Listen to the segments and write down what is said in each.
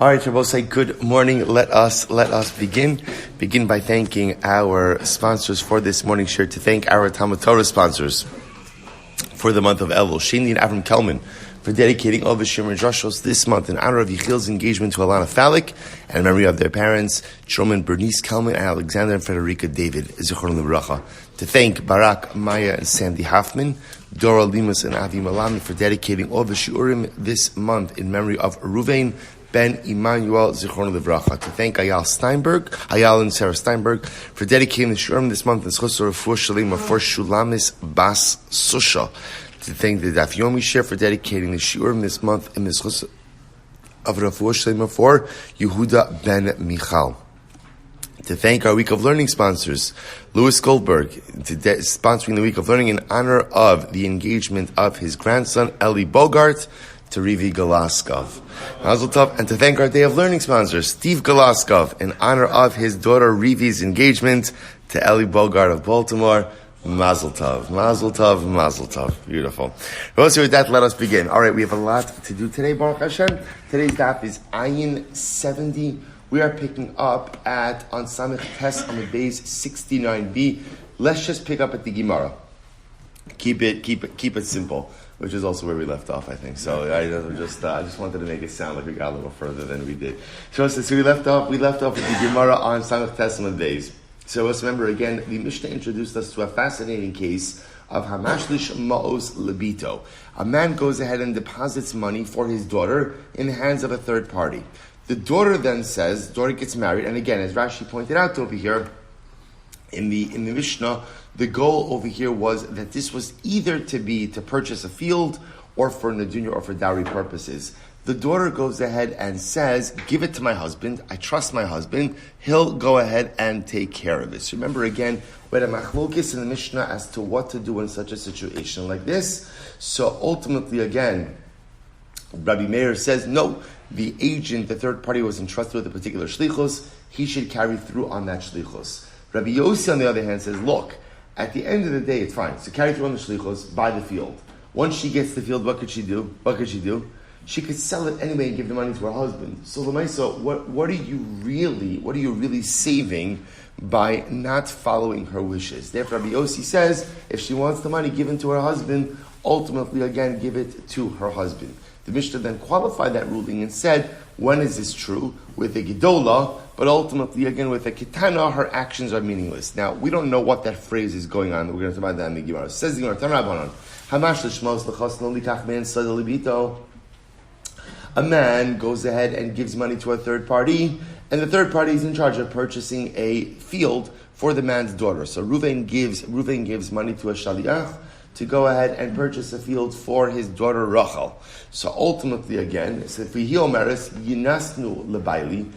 All right, Shabbos, say good morning. Let us begin. Begin by thanking our sponsors for this morning share. To thank our TALMUD TORAH sponsors for the month of Elul, Shaindy and Avraham Kelman, for dedicating all the Shemar Joshos this month in honor of Yechiel's engagement to Ilana Falick and in memory of their parents, Jerome and Bernice Kalman, and Alexander and Friderica David, zechus. To thank Barak, Maia, and Sandy Hoffman, Dora, Lemus, and Melamed for dedicating all the Shiurim this month in memory of Reuven, Ben, Emanuel, zechus. To thank Ayal and Sara Steinberg for dedicating the Shiurim this month in zechus refuah shelema for Shulamis bas Susha. To thank the Daf Yomi Shiur for dedicating the Shiurim this month in the zechus of refuah shelema for Yehuda ben Michal. To thank our Week of Learning sponsors, Goldberg, sponsoring the Week of Learning in honor of the engagement of his grandson, Eli Bogart, to Rivi Goloskov. Mazel tov. And to thank our Day of Learning sponsors, Rivi Goloskov, in honor of his daughter Rivi's engagement to Eli Bogart of Baltimore. Mazel tov, mazel tov, mazel tov. Beautiful. Also, with that, let us begin. All right, we have a lot to do today, Baruch Hashem. Today's daf is Ayin 70. We are picking up on Samech Tes on the base 69b. Let's just pick up at the Gemara. Keep it simple, which is also where we left off, I think. So I just wanted to make it sound like we got a little further than we did. So we left off with the Gemara on Samech Tes on the base. So let's remember again, the Mishnah introduced us to a fascinating case of Hamashlish Ma'os Lebito. A man goes ahead and deposits money for his daughter in the hands of a third party. The daughter then says, daughter gets married, and again, as Rashi pointed out over here, in the Mishnah, the goal over here was that this was either to purchase a field, or for Nadunya, or for dowry purposes. The daughter goes ahead and says, give it to my husband, I trust my husband, he'll go ahead and take care of it. So remember again, we had a machlokes in the Mishnah as to what to do in such a situation like this. So ultimately again, Rabbi Meir says, no, the agent, the third party, was entrusted with a particular shlichus, he should carry through on that shlichus. Rabbi Yossi, on the other hand, says, look, at the end of the day, it's fine. So carry through on the shlichus, buy the field. Once she gets the field, what could she do? She could sell it anyway and give the money to her husband. So Lamaisa, what are you really saving by not following her wishes? Therefore, Rabbi Yossi says, if she wants the money given to her husband, ultimately, again, give it to her husband. The Mishnah then qualified that ruling and said, when is this true? With a Gedola, but ultimately, again, with a Kitana, her actions are meaningless. Now, we don't know what that phrase is going on. We're going to talk about that in the Gemara. Says the Gemara, Tanrabanan, Hamash l'shmos l'chos no likach men sadal libito. A man goes ahead and gives money to a third party, and the third party is in charge of purchasing a field for the man's daughter. So Reuven gives money to a shaliach to go ahead and purchase a field for his daughter Rachel. So ultimately, again, so if we heal Maris, Yinasnu Lebaili.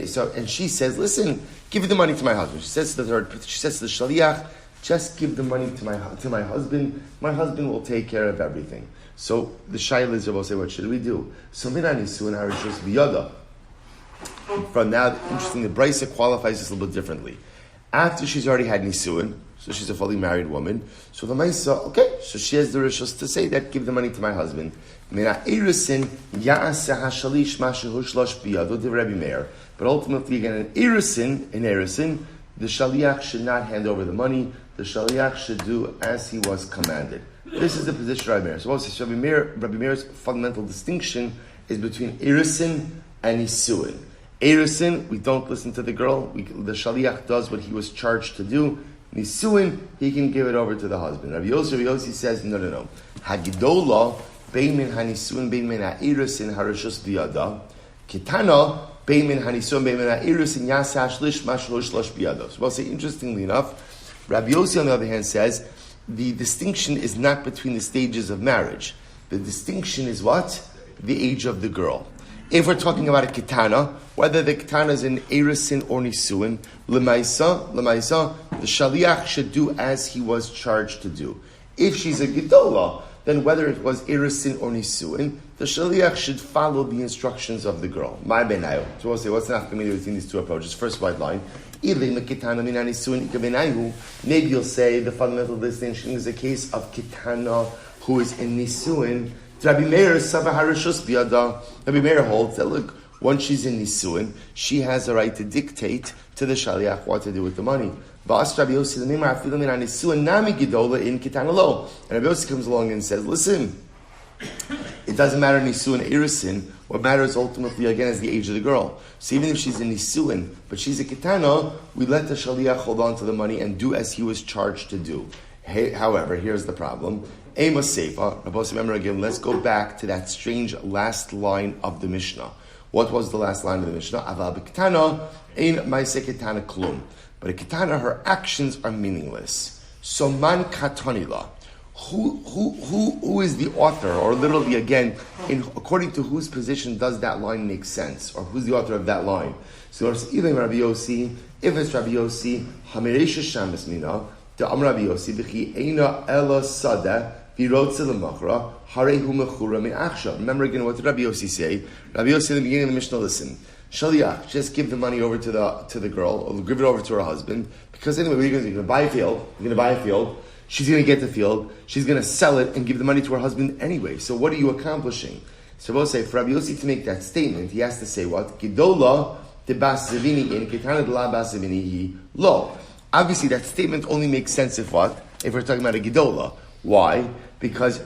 So, and she says, listen, give the money to my husband. She says to the shaliach, just give the money to my husband. My husband will take care of everything. So the shaila is about say, what should we do? So minanisu and harishus biyada. From now, interesting, the Brisa qualifies this a little bit differently. After she's already had nisuin, so she's a fully married woman. So the Maisa, okay, so she has the rishus to say that, give the money to my husband. But ultimately, again, in erisin, the shaliach should not hand over the money. The shaliach should do as he was commanded. This is the position of Rabbi Meir. So also, Rabbi Meir's fundamental distinction is between erisin and nisuin. Erisin, we don't listen to the girl. The shaliach does what he was charged to do. Nisuin, he can give it over to the husband. Rabbi Yossi says, no. Hagidola, bein min hanisuin, bein min ha'erisin, harishus biyada. Kitana, bein min hanisuin, bein min ha'erisin, yasa hashlish, mashlosh lash biyada. So we'll say, interestingly enough, Rabbi Yossi, on the other hand, says, the distinction is not between the stages of marriage. The distinction is what? The age of the girl. If we're talking about a kitana, whether the kitana is in erisin or nisuin, lemaisa, the shaliach should do as he was charged to do. If she's a gedola, then whether it was erisin or nisuin, the shaliach should follow the instructions of the girl. My benayu. So we'll say, what's the nafkamina between these two approaches? First white line. Maybe you'll say the fundamental distinction is a case of kitana who is in nisuin. Rabbi Meir holds that, look, Once she's in Nisuin, she has a right to dictate to the Shaliach what to do with the money. And Rabbi Yossi comes along and says, listen, it doesn't matter Nisuin Erisin. What matters ultimately, again, is the age of the girl. So even if she's in Nisuin, but she's a Ketana, we let the Shaliach hold on to the money and do as he was charged to do. However, here's the problem. Amos Seifa, remember again, let's go back to that strange last line of the Mishnah. What was the last line of the Mishnah? Aval b'ketana, ein ma'aseh ketana klum. But a ketana, her actions are meaningless. So man katonila. Who is the author, or literally again, according to whose position does that line make sense, or who's the author of that line? So if it's Rabbi Yossi, Hamiresha Shamas Mina, the Amr Rabbi Yossi, B'chi Eina Ela Sada, V'rotze L'machra, Harehu Mechura Min Achsha. Remember again, what did Rabbi Yossi say? Rabbi Yossi in the beginning of the Mishnah, listen, Shaliach, just give the money over to the girl, or give it over to her husband, because anyway, what are you going to do? You're going to buy a field, she's going to get the field, she's going to sell it and give the money to her husband anyway. So what are you accomplishing? So we'll say, for Rabbi Yossi to make that statement, he has to say what? Gidola de bas zevini in ketana de la bas zevini lo. Obviously, that statement only makes sense if what? If we're talking about a gidola. Why? Because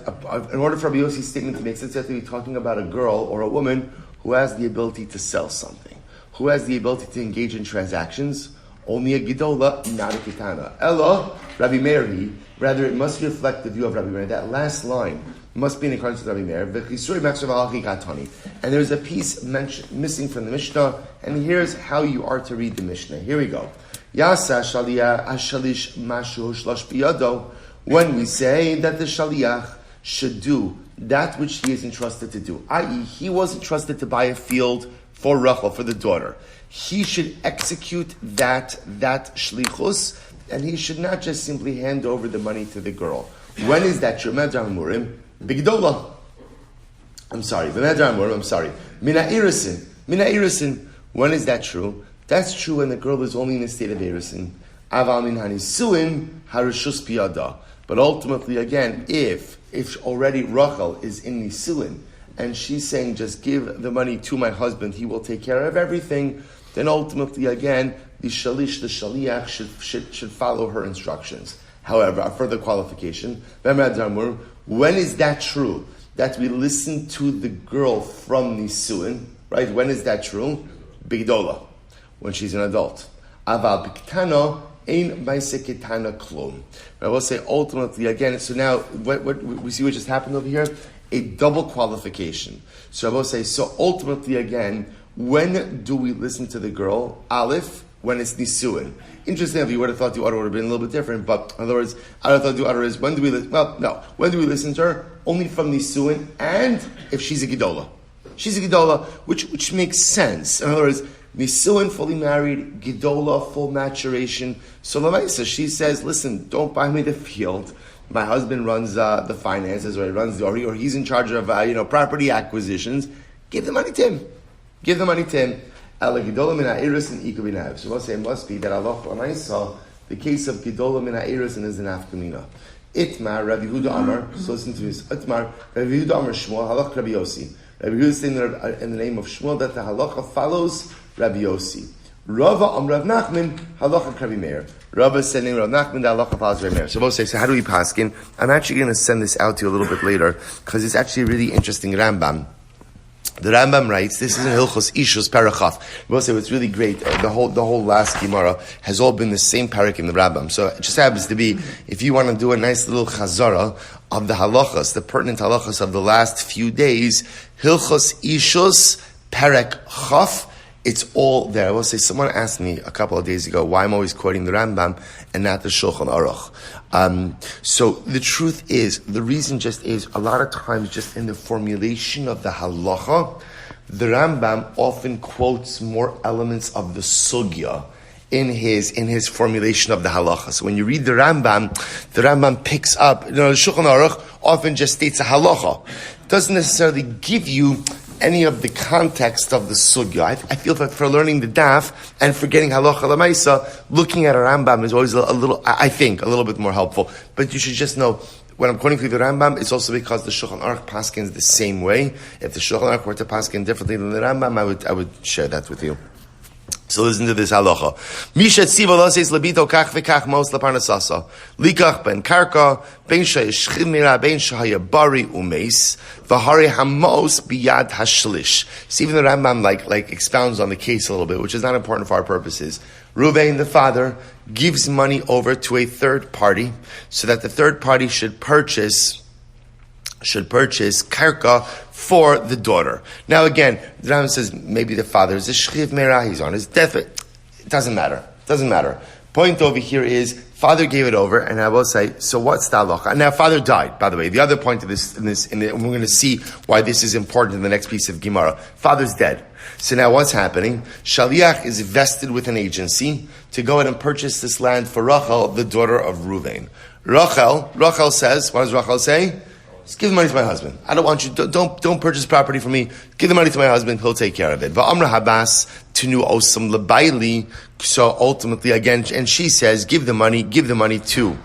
in order for Rabbi Yossi's statement to make sense, you have to be talking about a girl or a woman who has the ability to sell something, who has the ability to engage in transactions. Only a gidola, not a ketana. Ella, Rabbi Meir, rather it must reflect the view of Rabbi Meir. That last line must be in accordance with Rabbi Meir. And there's a piece missing from the Mishnah, and here's how you are to read the Mishnah. Here we go. When we say that the Shaliach should do that which he is entrusted to do, i.e., he was entrusted to buy a field for Rachel, for the daughter, he should execute that shlichus, and he should not just simply hand over the money to the girl. When is that true? Bigdola. I'm sorry. Mina irisin. When is that true? That's true when the girl is only in a state of irisin. Aval min hanisuin harishus piyada. But ultimately, again, if already Rachel is in nisuin, and she's saying, just give the money to my husband, he will take care of everything, then ultimately, again, the shaliach should follow her instructions. However, a further qualification, when is that true? That we listen to the girl from nisuin, right? When is that true? Bigdola, when she's an adult. Aval biktana ein maiseketana klum. I will say ultimately again. So now, what we see what just happened over here? A double qualification. So I will say. So ultimately again, when do we listen to the girl? Aleph, when it's nisuin. Interestingly, you would have thought the order would have been a little bit different, but in other words, I would have thought the order is when do we listen? Well, no. When do we listen to her? Only from nisuin, and if she's a gidola. She's a gidola, which makes sense. In other words, nisuin, fully married, gidola, full maturation. So Lamaisa, she says, listen, don't buy me the field. My husband runs the finances, or he runs or he's in charge of property acquisitions. Give the money to him. So we'll say it must be that Allah Lamaisa, the case of gidola min ha'irisin is an afkamina. Itmar Rabbi Yehuda Amar. So listen to this. Itmar Rabbi Yehuda Amar Shmuel halach Rabbi Yossi. Rabbi Yehuda is saying in the name of Shmuel that the halacha follows Rabbi Yossi. Rava Rav Nachman halacha Rabbi Meir. Rava is saying Rav Nachman the halacha follows Rabbi Meir. So we'll say, so how do we paskin? I'm actually going to send this out to you a little bit later because it's actually a really interesting Rambam. The Rambam writes, this is in Hilchos Ishus Parachaf. We'll say what's really great, the whole last Gemara has all been the same parak in the Rambam. So it just happens to be, if you want to do a nice little chazara of the halachas, the pertinent halachas of the last few days, Hilchos Ishus Parak Chaf, it's all there. I will say, someone asked me a couple of days ago why I'm always quoting the Rambam and not the Shulchan Aruch. So the truth is, the reason just is, a lot of times just in the formulation of the halacha, the Rambam often quotes more elements of the sugya in his formulation of the halacha. So when you read the Rambam picks up, the Shulchan Aruch often just states a halacha. Doesn't necessarily give you any of the context of the sugya. I feel that for learning the daf and for getting halacha lamaisa, looking at a Rambam is always a little bit more helpful. But you should just know, when I'm quoting for the Rambam, it's also because the Shulchan Aruch paskins the same way. If the Shulchan Aruch were to paskin differently than the Rambam, I would share that with you. So listen to this halacha. Misha tziva loses lebito kach v'kach mos leparnasasa. Likach ben karka, ben shayishchim mira, ben shayabari umeis, v'hari hamos biyad hashlish. So even the Rambam like expounds on the case a little bit, which is not important for our purposes. Reuven, the father, gives money over to a third party, so that the third party should purchase karka for the daughter. Now again, the Rambam says maybe the father is a shchiv merah, he's on his deathbed. It doesn't matter. Point over here is, father gave it over, and I will say, so what's the halacha? Now father died, by the way. The other point of this, and we're going to see why this is important in the next piece of Gemara. Father's dead. So now what's happening? Shaliach is vested with an agency to go ahead and purchase this land for Rachel, the daughter of Reuven. Rachel says, what does Rachel say? Just give the money to my husband. I don't want you, don't purchase property for me. Give the money to my husband, he'll take care of it. Va'amra habas tinu osam lebaili. So ultimately, again, and she says, give the money to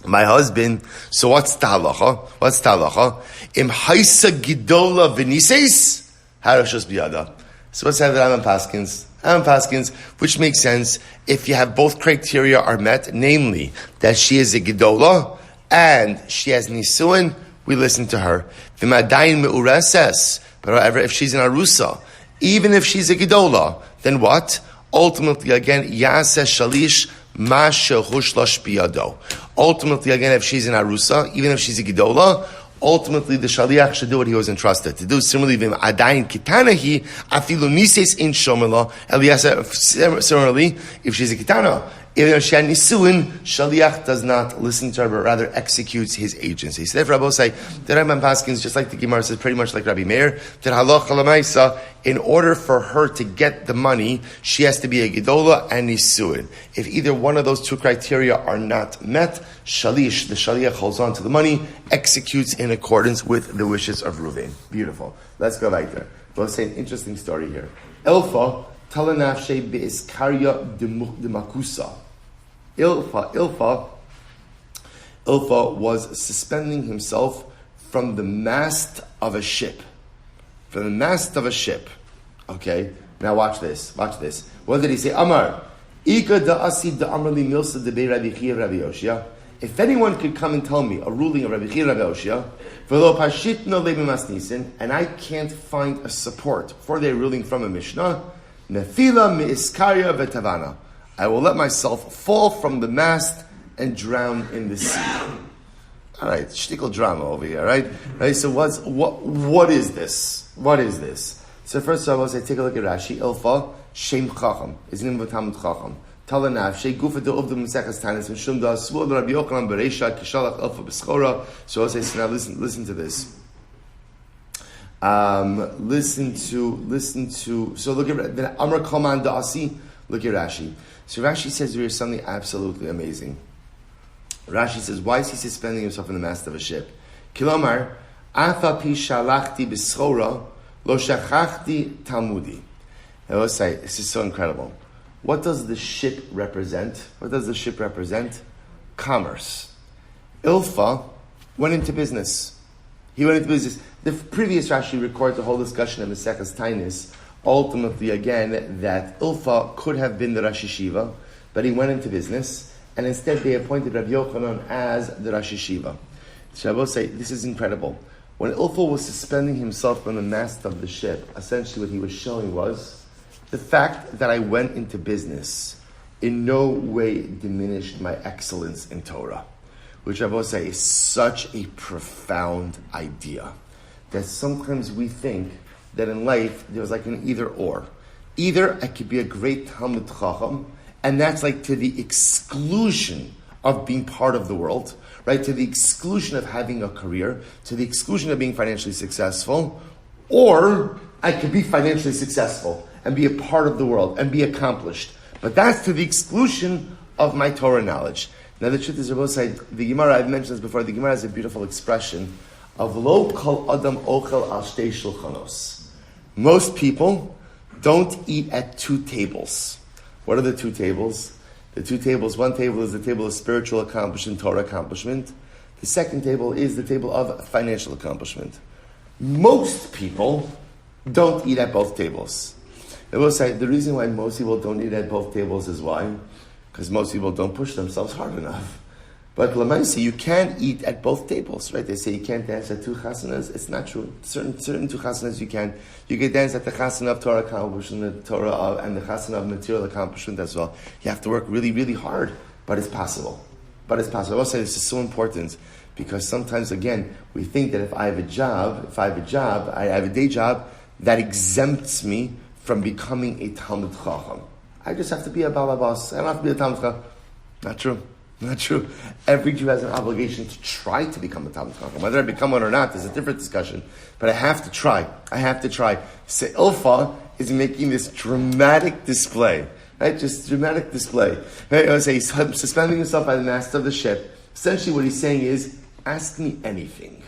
my husband. So what's the halacha? Im haisa gidola v'nises harashos biyada. So what's that Rambam Paskins? Which makes sense if you have both criteria are met, namely that she is a gidola and she has nisuin, we listen to her. V'madayin me'ureses. But however, if she's an arusa, even if she's a gidola, then what? Ultimately, again, yaseh shalish ma shehushlosh biyado. Ultimately, again, if she's an arusa, even if she's a gidola, ultimately the shaliach should do what he was entrusted to do. Similarly, v'im adayin kitanahi afilu nises in shomela. Similarly, if she's a kitana, even if she had nisuin, shaliach does not listen to her, but rather executes his agency. So therefore, Rabbi say the Rambam Paskins, just like the Gemara says, pretty much like Rabbi Meir, that halacha l'maisa, in order for her to get the money, she has to be a gedola and nisuin. If either one of those two criteria are not met, shalish, the shaliach holds on to the money, executes in accordance with the wishes of Reuven. Beautiful. Let's go right there. We'll say an interesting story here. Ilfa talanafshe be'iskarya demakusa. Ilfa was suspending himself from the mast of a ship. Okay? Now watch this. What did he say? Amar, Ika da'asi da'amrli milsa de'bei Rabbi Chia Rabbi Yoshia. If anyone could come and tell me a ruling of Rabbi Chia Rabbi Yoshia, v'lo pashitno le'bimas nisin, and I can't find a support for their ruling from a Mishnah, nefila me'iskarya v'tavana. I will let myself fall from the mast and drown in the sea. All right, shtickle drama over here, right? So what is this? So first of all, I say, take a look at Rashi. Ilfa Shem Chacham is the name of a Talmud Chacham. Talanav Shei Gufa de Uvda Mesechas Tanis Mishum Da Svul Rabbi Yochanan Bereisha Kishalach Ilfa B'Schora. So I say, so now listen to this. Listen to. So look at the Amar Kalman Da'asi. Look at Rashi. So Rashi says there is something absolutely amazing. Rashi says, why is he suspending himself in the mast of a ship? Kilomar, Afa pi shalachti b'schora, lo shachachti talmudi. I will say, this is so incredible. What does the ship represent? Commerce. Ilfa went into business. The previous Rashi records the whole discussion of Mesechus Tainis, ultimately, again, that Ilfa could have been the Rosh Yeshiva, but he went into business, and instead they appointed Rabbi Yochanan as the Rosh Yeshiva. So I will say, this is incredible. When Ilfa was suspending himself from the mast of the ship, essentially what he was showing was, the fact that I went into business in no way diminished my excellence in Torah, which I will say is such a profound idea, that sometimes we think that in life, there's like an either or. Either I could be a great Talmud Chacham, and that's like to the exclusion of being part of the world, right? To the exclusion of having a career, to the exclusion of being financially successful, or I could be financially successful and be a part of the world and be accomplished. But that's to the exclusion of my Torah knowledge. Now the truth is, both sides, the Gemara, I've mentioned this before, the Gemara has a beautiful expression of lo kol adam ochel al shtei shulchanos. Most people don't eat at two tables. What are the two tables? The two tables, one table is the table of spiritual accomplishment, Torah accomplishment. The second table is the table of financial accomplishment. Most people don't eat at both tables. I will say the reason why most people don't eat at both tables is why? Because most people don't push themselves hard enough. But Lamaisi, you can eat at both tables, right? They say you can't dance at two chasanas. It's not true. Certain two chasanas you can. You can dance at the chasana of Torah accomplishment, the Torah of, and the chasana of material accomplishment as well. You have to work really, really hard, but it's possible. I will say this is so important because sometimes, again, we think that if I have a day job, that exempts me from becoming a Talmud Chacham. I just have to be a balabas. I don't have to be a Talmud Chacham. Not true. Every Jew has an obligation to try to become a Talmud Chacham. Whether I become one or not is a different discussion. But I have to try. So Ilfa is making this dramatic display. Right? Just dramatic display. Right? I would say he's suspending himself by the mast of the ship. Essentially what he's saying is, ask me anything.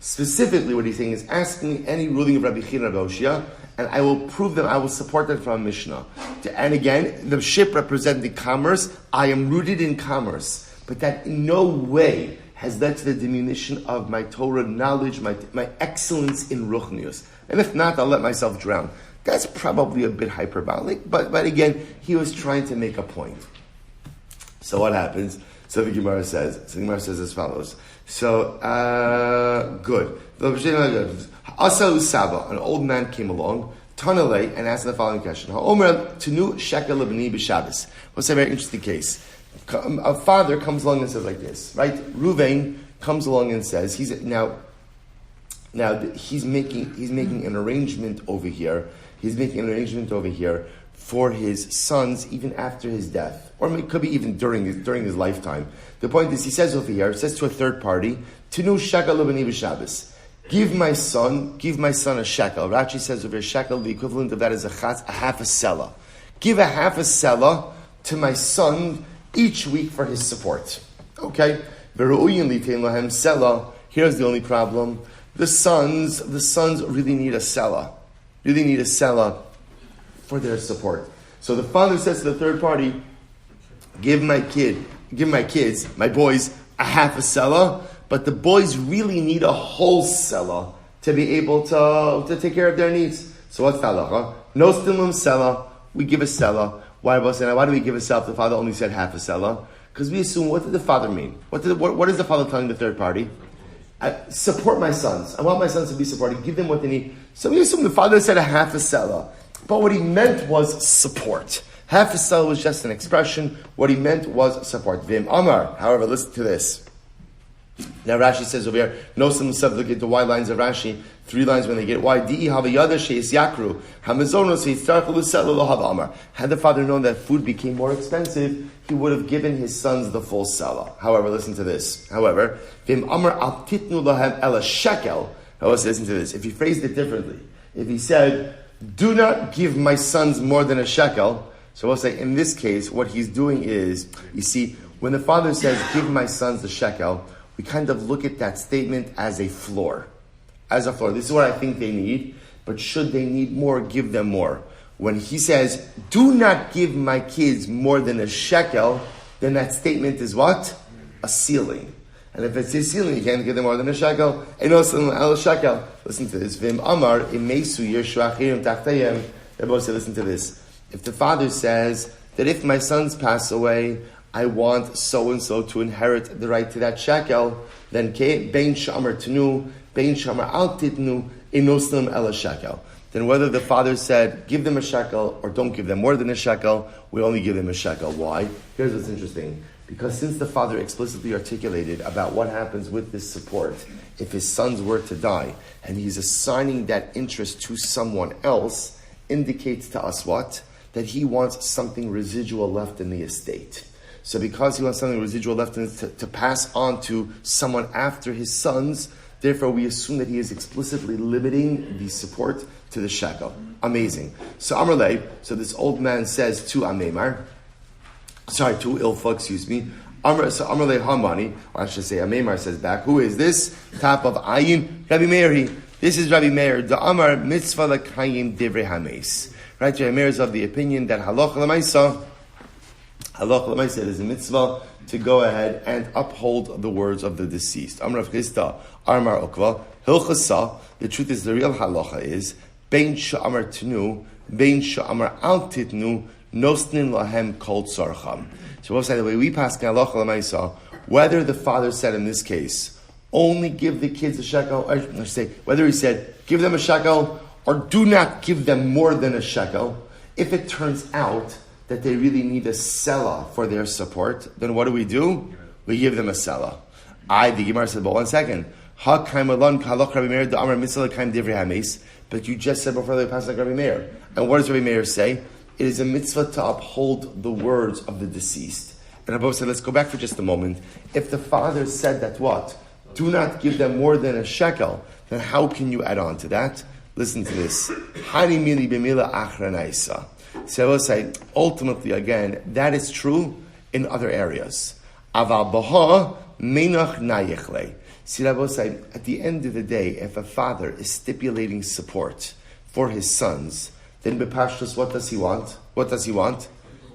Specifically what he's saying is, ask me any ruling of Rabbi Yechiel and Rabbi Oshia, and I will prove them, I will support them from Mishnah. And again, the ship representing commerce, I am rooted in commerce. But that in no way has led to the diminution of my Torah knowledge, my excellence in Ruchnius. And if not, I'll let myself drown. That's probably a bit hyperbolic, but again, he was trying to make a point. So what happens? So the Gemara says as follows. So, good. Asa Usaba, an old man came along, Tanale, and asked the following question. Ha'omer tenu shekel lebni b'Shabbos. What's a very interesting case? A father comes along and says like this, right? Reuven comes along and says, he's making an arrangement over here. He's making an arrangement over here for his sons even after his death. Or it could be even during his lifetime. The point is, he says over here, says to a third party, Tenu shekel lebni b'Shabbos. Give my son a shekel. Rashi says over here, shekel, the equivalent of that is a half a selah. Give a half a selah to my son each week for his support. Okay? Here's the only problem. The sons really need a selah. For their support. So the father says to the third party, give my kids, my boys, a half a selah, but the boys really need a whole selah to be able to take care of their needs. So what's the halacha? No stilum selah, we give a selah. Why do we give a selah if the father only said half a selah? Because we assume, what did the father mean? What is the father telling the third party? Support my sons. I want my sons to be supported. Give them what they need. So we assume the father said a half a selah. But what he meant was support. Half a selah was just an expression. What he meant was support. Vim Amar. However, listen to this. Now Rashi says over here, no some subject at the Y lines of Rashi, 3 lines when they get Y. Di havayada sheis yakru. Hamazonos heitzarchelu selah lo hava amar. Had the father known that food became more expensive, he would have given his sons the full selah. However, listen to this. However, Vim Amar al titnu lahem ela shekel. Listen to this. If he phrased it differently, if he said, do not give my sons more than a shekel. So we'll say, in this case, what he's doing is, you see, when the father says, give my sons the shekel, we kind of look at that statement as a floor. This is what I think they need, but should they need more, give them more. When he says, do not give my kids more than a shekel, then that statement is what? A ceiling. And if it's a ceiling, you can't give them more than a shekel. Listen to this. Vim Amar imesu yeshuachirim tachtayim. Listen to this. If the father says that if my sons pass away, I want so-and-so to inherit the right to that shekel, then bein shamar tenu, bein shamar al titnu, inoslim ela shekel. Then whether the father said, give them a shekel, or don't give them more than a shekel, we only give them a shekel. Why? Here's what's interesting. Because since the father explicitly articulated about what happens with this support if his sons were to die, and he's assigning that interest to someone else, indicates to us what? That he wants something residual left in the estate. So because he wants something residual left in to pass on to someone after his sons, therefore we assume that he is explicitly limiting the support to the shekel. Amazing. So Amrle, so this old man says to Ilfa, So Amrle Hamani, or I should say Amemar says back, who is this? Top of Ayin, Rabbi Meir. This is Rabbi Meir. The Amar mitzvah l'kayim divrei hameis. Right, Rabbi Meir is of the opinion that halacha l'maisa Halacha l'maaseh, it is a mitzvah to go ahead and uphold the words of the deceased. Amar Rav Chisda, Amar Okva, Hilchasa. The truth is, the real halacha is bein she'amar tnu, bein she'amar al titnu, nosnin lahem kol tzarcham. So we'll say the way we pass halacha l'maaseh, whether the father said in this case, only give the kids a shekel, or I should say, whether he said, give them a shekel, or do not give them more than a shekel, if it turns out that they really need a sela for their support, then what do? We give them a sela. The Gemara said, but 1 second. But you just said before they pass like Rabbi Meir. And what does Rabbi Meir say? It is a mitzvah to uphold the words of the deceased. And Abba said, let's go back for just a moment. If the father said that what? Do not give them more than a shekel, then how can you add on to that? Listen to this. So I will say, ultimately, again, that is true in other areas. Aval baha menach nayechle. See, I will say, at the end of the day, if a father is stipulating support for his sons, then bepashtus, what does he want? What does he want?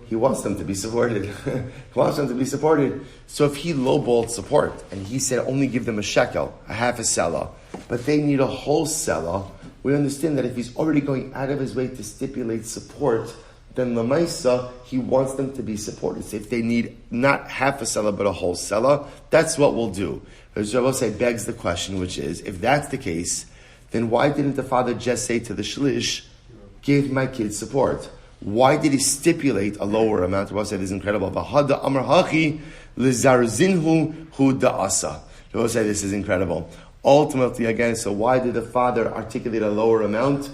He wants them to be supported. He wants them to be supported. So if he lowballed support, and he said only give them a shekel, a half a selah, but they need a whole selah, we understand that if he's already going out of his way to stipulate support, then Lamaisa, he wants them to be supported. So if they need not half a selah but a whole selah, that's what we'll do. As Rabbi say, begs the question, which is, if that's the case, then why didn't the father just say to the shlish, give my kids support? Why did he stipulate a lower amount? Rabbi said, this is incredible. V'hada amar hachi lizarzinhu hu da'asa. Rabbi said, this is incredible. Ultimately, again, so why did the father articulate a lower amount?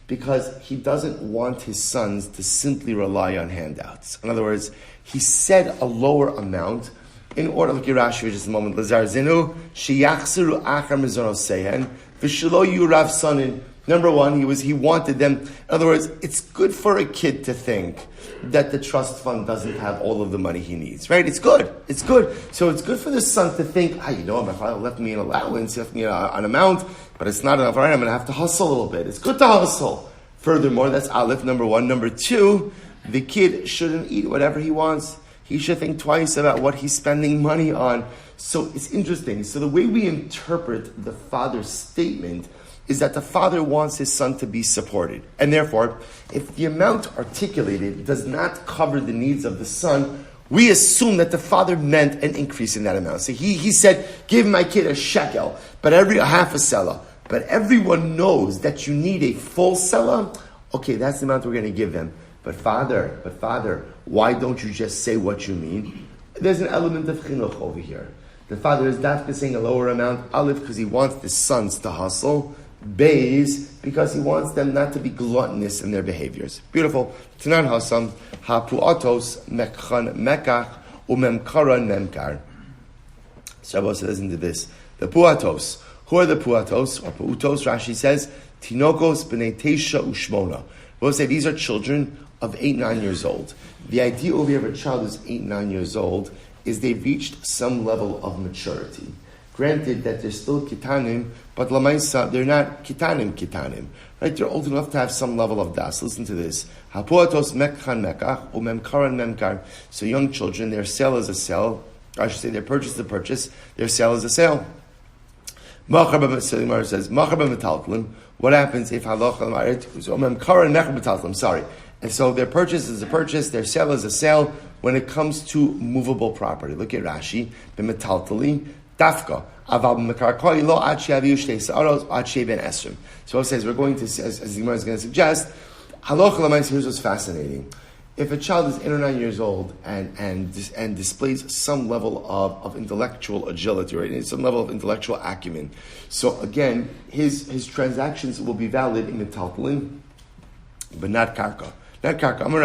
Because he doesn't want his sons to simply rely on handouts. In other words, he said a lower amount in order, look at Rashi for just a moment, Lazar Zinu, Sheyachseru Achar Mizonosehen, V'shelo Yurav Sanin. Number one, he wanted them. In other words, it's good for a kid to think that the trust fund doesn't have all of the money he needs, right? It's good. It's good. So it's good for the son to think, my father left me an allowance, left me an amount, but it's not enough, right? I'm going to have to hustle a little bit. It's good to hustle. Furthermore, that's Aleph, number one. Number two, the kid shouldn't eat whatever he wants. He should think twice about what he's spending money on. So it's interesting. So the way we interpret the father's statement is that the father wants his son to be supported. And therefore, if the amount articulated does not cover the needs of the son, we assume that the father meant an increase in that amount. So he said, give my kid a shekel, but a half a selah. But everyone knows that you need a full selah. Okay, that's the amount we're going to give them. But father, why don't you just say what you mean? There's an element of chinuch over here. The father is dafka saying a lower amount, Aleph, because he wants the sons to hustle, Beis, because he wants them not to be gluttonous in their behaviors. Beautiful. Tanan Hasam, Hapuatos, Mekchan, Mekach, Umemkaran, Memkar. Shabbos says into this. The Puatos. Who are the Puatos? Or Puatos, Rashi says, Tinokos b'nei Teisha u'shmona. We'll say these are children of 8-9 years old. The idea over here of a child who's 8-9 years old is they've reached some level of maturity. Granted that they're still kitanim, but lamaisa, they're not kitanim. Right? They're old enough to have some level of das. Listen to this. Hapuatos mekchan mekach, umemkaran memkar. So young children, their sale is a sale. I should say their purchase is a purchase. Their sale is a sale. Machar b'metaltlim says, Machar b'metaltlim. What happens if halacha l'marit? So umemkaran mechar b'metaltlim. Sorry. And so their purchase is a purchase, their sale is a sale when it comes to movable property. Look at Rashi. B'metaltlim. Dafka. So it says, we're going to, as the Gemara is going to suggest, halacha l'maaseh, here's what's fascinating. If a child is 8 or 9 years old and displays some level of intellectual agility, right, some level of intellectual acumen, so again, his transactions will be valid in metaltalin, but not karka. Not karka. I'm a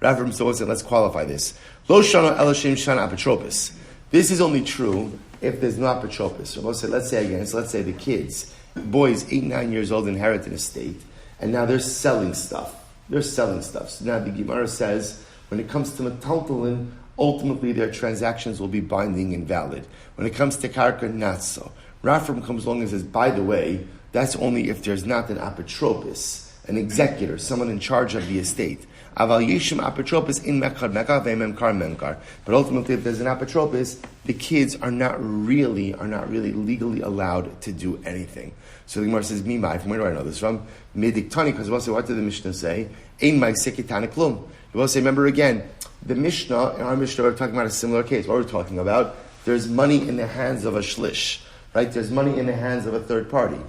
Rav so let's qualify this. Lo shana elashim shana apotropos. This is only true if there's no apotropos. So let's say the kids, boys 8-9 years old, inherit an estate, and now they're selling stuff. So now the Gemara says, when it comes to metaltalin, ultimately their transactions will be binding and valid. When it comes to karka, not so. Rafram comes along and says, by the way, that's only if there's not an apotropos. an executor, someone in charge of the estate. Aval yeshim apotropos in mekar memkar. But ultimately, if there's an apotropos, the kids are not really legally allowed to do anything. So the Gemara says, "Mimai." From where do I know this from? Mediktani, because what did the Mishnah say? Ein ma'aseketana klum. You will say, remember again, the Mishnah, in our Mishnah, we're talking about a similar case. What are we talking about? There's money in the hands of a shlish, right? There's money in the hands of a third party.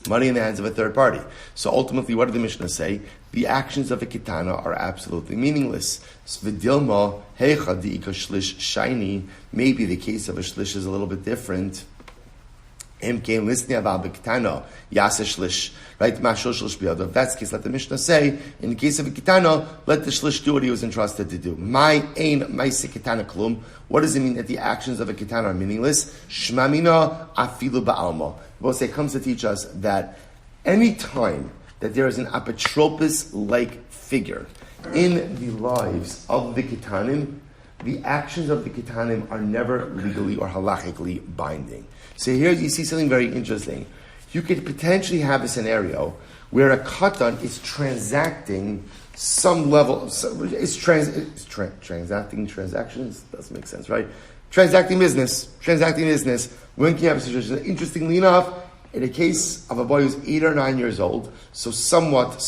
Money in the hands of a third party. So ultimately, what did the Mishnah say? The actions of a kitana are absolutely meaningless. Svidilma, heicha di'ika shlish shiny. Maybe the case of a shlish is a little bit different. Imkein listening about the kitana, yasa shlish. Right? Mashul shlish biyado. If that's the case, let the Mishnah say, in the case of a kitana, let the shlish do what he was entrusted to do. My ein ma'ase kitana klum. What does it mean that the actions of a kitana are meaningless? Shmamina afilu ba'alma. We'll say, comes to teach us that any time that there is an apotropos-like figure in the lives of the kitanim, the actions of the kitanim are never legally or halachically binding. So here you see something very interesting. You could potentially have a scenario where a katan is transacting some level, transacting transactions, doesn't make sense, right? Transacting business. When can you have a situation? Interestingly enough, in a case of a boy who's 8 or 9 years old, so somewhat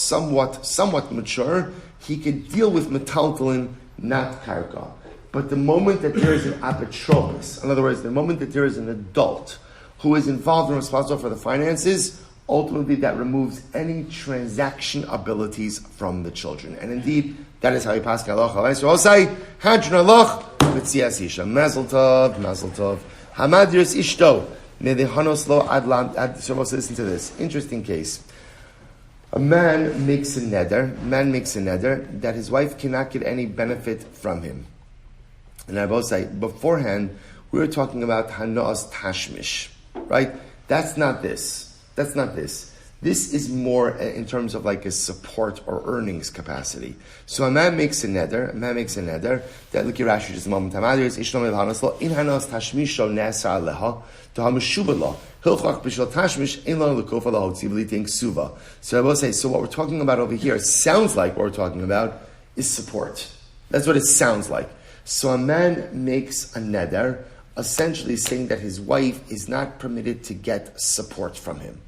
mature, he could deal with metaltalin, not karka. But the moment that there is an apotropos, in other words, the moment that there is an adult who is involved and responsible for the finances, ultimately that removes any transaction abilities from the children. And indeed, that is how he passed halacha. So I'll say, Hadron Allah, Mitzias Isha, Mazel Tov, Hamadir Ishto, Nedehanos Lo Adlam, so listen to this. Interesting case. A man makes a neder that his wife cannot get any benefit from him. And I both say, beforehand, we were talking about Hanaas Tashmish, right? That's not this. This is more in terms of like a support or earnings capacity. So a man makes a neder that look at Rashi just a moment. In Hanaas Tashmisho Nesa Aleha to Hamashubala. So I will say, so what we're talking about over here sounds like what we're talking about is support. That's what it sounds like. So a man makes a neder, essentially saying that his wife is not permitted to get support from him.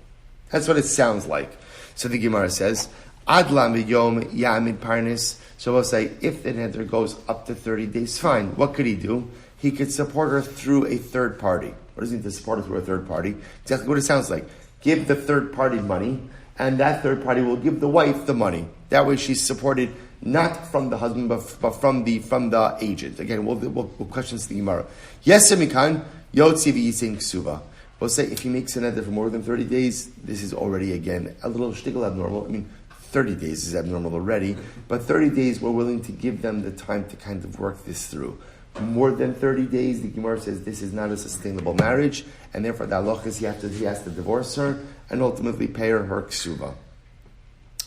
That's what it sounds like. So the Gemara says, Adlam yom yamid parnis. So we'll say, if the neder goes up to 30 days, fine. What could he do? He could support her through a third party. What does it mean to support her through a third party? Exactly what it sounds like. Give the third party money, and that third party will give the wife the money. That way she's supported not from the husband, but from the agent. Again, we'll question the Gemara. Yes, Mikan, Yotzi v'yisin ksuva. We'll say if he makes an neder for more than 30 days, this is already, again, a little shtickle abnormal. 30 days is abnormal already, but 30 days we're willing to give them the time to kind of work this through. More than 30 days, the Gemara says this is not a sustainable marriage, and therefore the halach is he has to divorce her and ultimately pay her ksuva.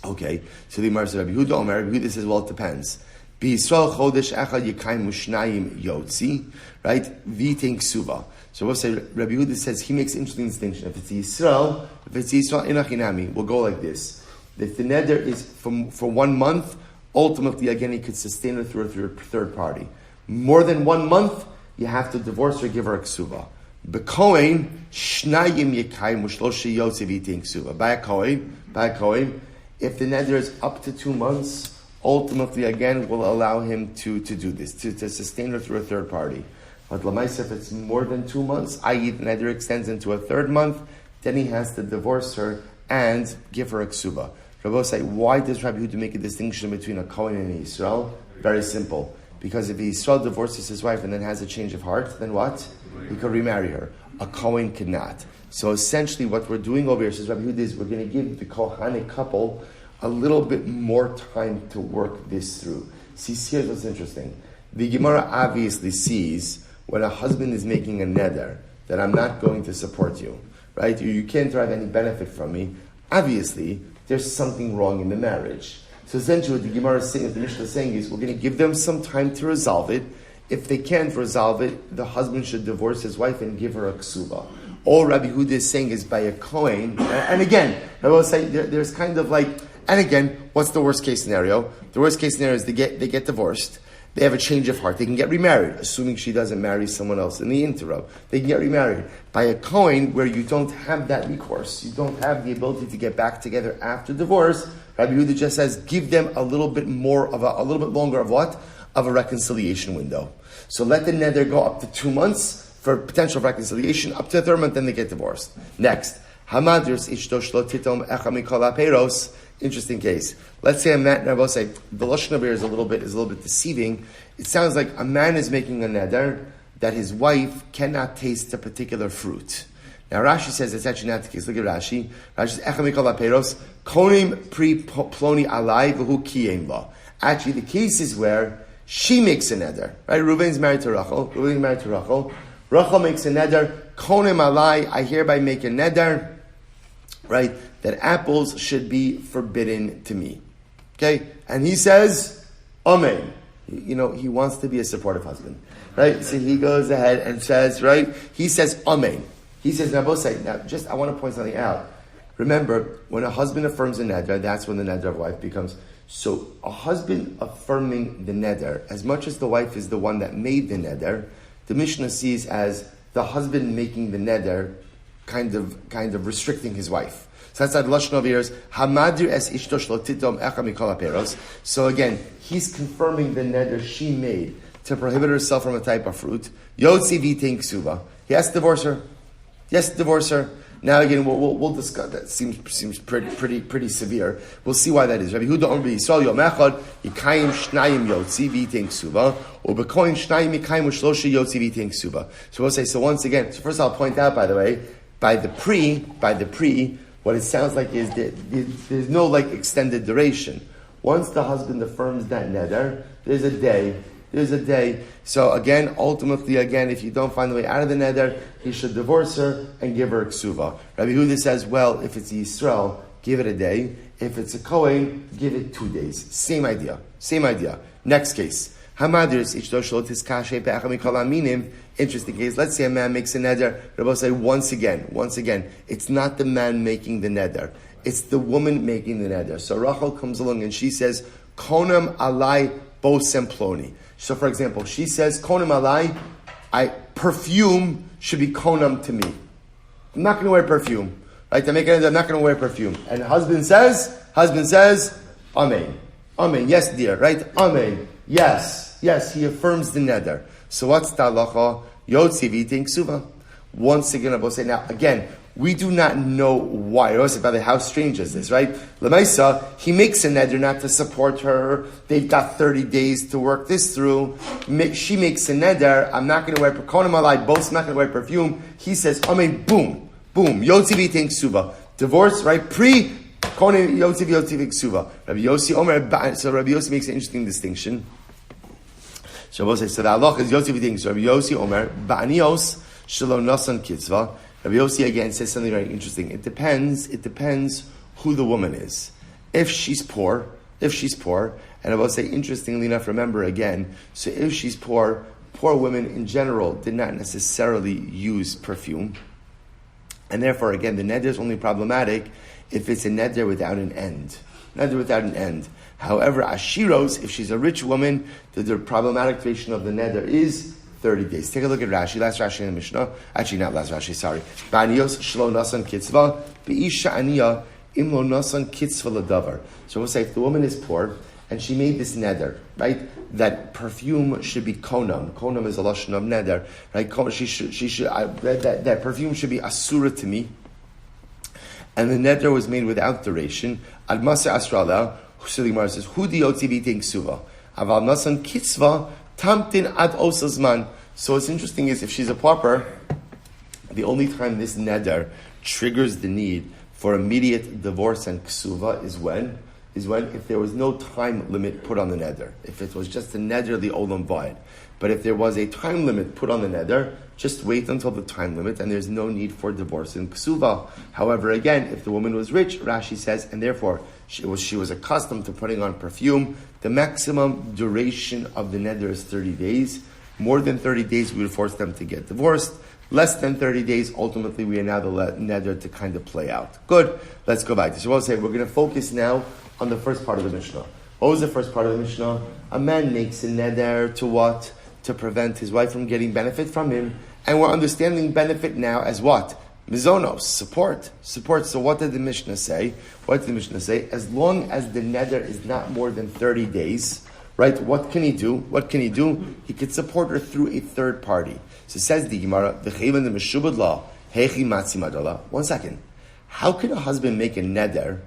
Okay, so the Gemara says, Rabbi Yehuda says, well, it depends. B'Yisrael chodesh echad yekayim mushnayim yotzi, right? V'ting ksuva. So we'll say, Rabbi Yehuda says, he makes an interesting distinction. If it's Yisrael, inachinami, we'll go like this. If the neder is for 1 month, ultimately, again, he could sustain her through a third party. More than 1 month, you have to divorce her, give her a ksuva. B'kohen, shnayim yekayim mushloshe yotzi v'ting ksuva. By a kohen, if the neder is up to 2 months, ultimately, again, will allow him to do this, to sustain her through a third party. But Lamaisa, if it's more than 2 months, i.e. the neder extends into a third month, then he has to divorce her and give her a ksuva. Rabbi say, why does Rabbi Yehuda make a distinction between a Kohen and a Yisrael? Very simple. Because if a Yisrael divorces his wife and then has a change of heart, then what? He could remarry her. A Kohen could not. So essentially what we're doing over here, says Rabbi Yehuda, is we're going to give the Kohanic couple a little bit more time to work this through. See, here's what's interesting. The Gemara obviously sees when a husband is making a neder that I'm not going to support you, right? You can't derive any benefit from me. Obviously, there's something wrong in the marriage. So essentially what the Gemara is saying, what the Mishnah is saying is, we're going to give them some time to resolve it. If they can't resolve it, the husband should divorce his wife and give her a ksuva. All Rabbi Yehuda is saying is by a Kohen. And again, I will say there's kind of like, and again, what's the worst case scenario? The worst case scenario is they get divorced. They have a change of heart. They can get remarried, assuming she doesn't marry someone else in the interim. They can get remarried. By a Kohen, where you don't have that recourse, you don't have the ability to get back together after divorce, Rabbi Yehuda just says, give them a little bit longer of what? Of a reconciliation window. So let the neder go up to 2 months for potential reconciliation, up to the 3rd month, then they get divorced. Next, Hamadris ishto shlo titom echa mikol haperos. Interesting case. Let's say a man, I will say, the lashon over here is a little bit deceiving. It sounds like a man is making a neder that his wife cannot taste a particular fruit. Now Rashi says it's actually not the case. Look at Rashi. Rashi says, echa mikol haperos, konim pri ploni alai v'hu kiyem la. Actually, the case is where she makes a neder. Right? Reuven's married to Rachel. Rachel makes a neder. Konim alai, I hereby make a neder. Right? That apples should be forbidden to me. Okay? And he says, Amen. He wants to be a supportive husband. Right? So he goes ahead and says, right? He says, Amen. He says, now I want to point something out. Remember, when a husband affirms a neder, that's when the neder of wife becomes. So a husband affirming the neder, as much as the wife is the one that made the neder, the Mishnah sees as the husband making the neder kind of restricting his wife. So that's how the lashon over here is hamadir es ishto shlo titom echa mikol haperos. So again, he's confirming the neder she made to prohibit herself from a type of fruit. Yotzi v'tein ksuva. He has to divorce her. Now again, we'll discuss that. Seems pretty severe. We'll see why that is. Rabbi Yehuda Omer Yisrael Yom Echad Yikayim Shnayim Yotzi V'Tein Ksuva or Bekoin Shnayim Yikayim Shlosha Yotzi V'Tein Ksuva. So we'll say. So once again, so first I'll point out, by the way, by the pre, what it sounds like is that there's no like extended duration. Once the husband affirms that neder, there's a day. So again, ultimately, if you don't find the way out of the neder, he should divorce her and give her a ksuva. Rabbi Yehuda says, well, if it's Yisrael, give it a day. If it's a Kohen, give it 2 days. Same idea. Next case. Interesting case. Let's say a man makes a neder. Rabbi say once again, it's not the man making the neder. It's the woman making the neder. So Rachel comes along and she says, Konam alai bosem ploni. So for example, she says, Konam alai, perfume should be konam to me. I'm not going to wear perfume. Right? I'm not going to wear perfume. And husband says, Amen. Yes, dear. Right? Amen. Yes, he affirms the neder. So what's the halacha? Yotzi v'tein ksuva. Once again, I will say, now again, we do not know why. How strange is this, right? Lemaisa, he makes a neder not to support her. They've got 30 days to work this through. She makes a neder. I'm not going to wear perfume. Both not going to wear perfume. He says, Amen. Boom. Yotzi v'tein ksuva. Divorce, right? Yotzi v'ksuva. Rabbi Yossi makes an interesting distinction. So the halach is Yossi v'tein ksuva. Rabbi Yossi Omer ba'anios shelo nasan kitzva. Rabbi Yossi again says something very interesting. It depends who the woman is. If she's poor, and I will say, interestingly enough, remember again, so if she's poor women in general did not necessarily use perfume. And therefore, again, the neder is only problematic if it's a neder without an end. However, ashiros, if she's a rich woman, the problematic duration of the neder is 30 days. Take a look at Rashi. Last Rashi in the Mishnah. Actually, not last Rashi, sorry. Ba'anios shlo nasan kitzva, be'isha aniya im lo nasan kitzva ladavar. So we'll say if the woman is poor, and she made this neder, right? That perfume should be konam. Konam is a lashon of neder, right? That perfume should be asura to me. And the neder was made without duration. Ad masa asrala, so the Gemara says, Hu diotzi v'tein ksuva. Aval nasan kitzva, tamtin ad osazman. So what's interesting is if she's a pauper, the only time this neder triggers the need for immediate divorce and ksuva is when if there was no time limit put on the neder. If it was just a neder, the olam vayed. But if there was a time limit put on the neder, just wait until the time limit, and there's no need for divorce in ksuva. However, again, if the woman was rich, Rashi says, and therefore she was accustomed to putting on perfume, the maximum duration of the neder is 30 days. More than 30 days, we would force them to get divorced. less than 30 days, ultimately we are now the neder to kind of play out. Good. Let's go back. So we'll say we're going to focus now on the first part of the Mishnah. What was the first part of the Mishnah? A man makes a neder to what? To prevent his wife from getting benefit from him. And we're understanding benefit now as what? Mizonos, support. So what did the Mishnah say? What did the Mishnah say? As long as the neder is not more than 30 days, right? What can he do? He could support her through a third party. So it says the Gemara, one second. How can a husband make a neder